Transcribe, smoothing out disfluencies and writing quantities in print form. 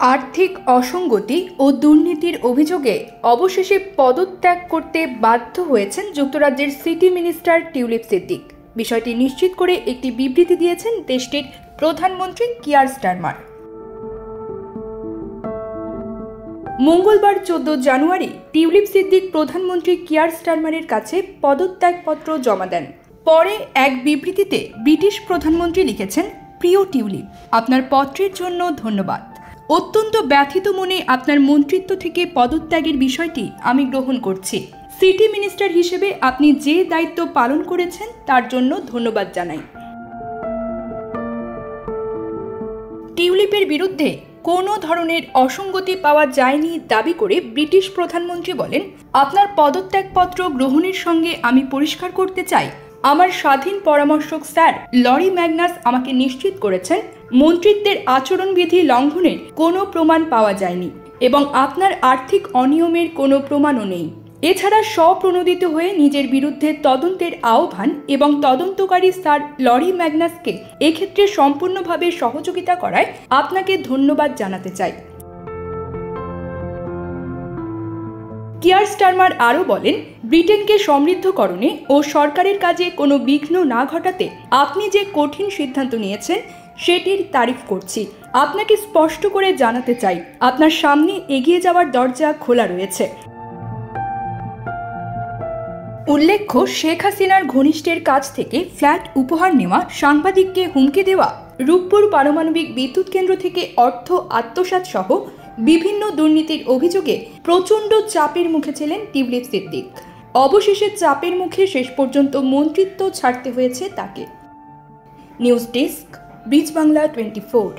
আর্থিক অসঙ্গতি ও দুর্নীতির অভিযোগে অবশেষে পদত্যাগ করতে বাধ্য হয়েছেন যুক্তরাজ্যের সিটি মিনিস্টার টিউলিপ সিদ্দিক। বিষয়টি নিশ্চিত করে একটি বিবৃতি দিয়েছেন দেশটির প্রধানমন্ত্রী কিয়ার স্টারমার। মঙ্গলবার 14 জানুয়ারি টিউলিপ সিদ্দিক প্রধানমন্ত্রী কিয়ার স্টারমারের কাছে পদত্যাগপত্র জমা দেন। পরে এক বিবৃতিতে ব্রিটিশ প্রধানমন্ত্রী লিখেছেন, প্রিয় টিউলিপ, আপনার পত্রের জন্য ধন্যবাদ। অত্যন্ত ব্যথিত মনে আপনার মন্ত্রিত্ব থেকে পদত্যাগের বিষয়টি আমি গ্রহণ করছি। সিটি মিনিস্টার হিসেবে আপনি যে দায়িত্ব পালন করেছেন তার জন্য ধন্যবাদ জানাই। টিউলিপের বিরুদ্ধে কোনো ধরনের অসঙ্গতি পাওয়া যায়নি দাবি করে ব্রিটিশ প্রধানমন্ত্রী বলেন, আপনার পদত্যাগপত্র গ্রহণের সঙ্গে আমি পরিষ্কার করতে চাই, আমার স্বাধীন পরামর্শক স্যার লরি ম্যাগনাস আমাকে নিশ্চিত করেছেন মন্ত্রিত্বের আচরণবিধি লঙ্ঘনের কোনো প্রমাণ পাওয়া যায়নি এবং আপনার আর্থিক অনিয়মের কোনো প্রমাণও নেই। এছাড়া স্বপ্রণোদিত হয়ে নিজের বিরুদ্ধে তদন্তের আহ্বান এবং তদন্তকারী স্যার লরি ম্যাগনাসকে এক্ষেত্রে সম্পূর্ণভাবে সহযোগিতা করায় আপনাকে ধন্যবাদ জানাতে চাই। কিয়ার স্টারমার আরও বলেন, ব্রিটেনকে সমৃদ্ধকরণে ও সরকারের কাজে কোনো বিঘ্ন না ঘটাতে আপনি যে কঠিন সিদ্ধান্ত নিয়েছেন সেটির তারিফ করছি। আপনাকে স্পষ্ট করে জানাতে চাই, আপনার সামনে এগিয়ে যাওয়ার দরজা খোলা রয়েছে। উল্লেখ্য, শেখ হাসিনার ঘনিষ্ঠের কাছ থেকে ফ্ল্যাট উপহার নেওয়া, সাংবাদিককে হুমকি দেওয়া, রূপপুর পারমাণবিক বিদ্যুৎ কেন্দ্র থেকে অর্থ আত্মসাৎ সহ বিভিন্ন দুর্নীতির অভিযোগে প্রচণ্ড চাপের মুখে ছিলেন টিউলিপ সিদ্দিক। অবশেষে চাপের মুখে শেষ পর্যন্ত মন্ত্রিত্ব ছাড়তে হয়েছে তাকে। News desk, bridge Bangla 24।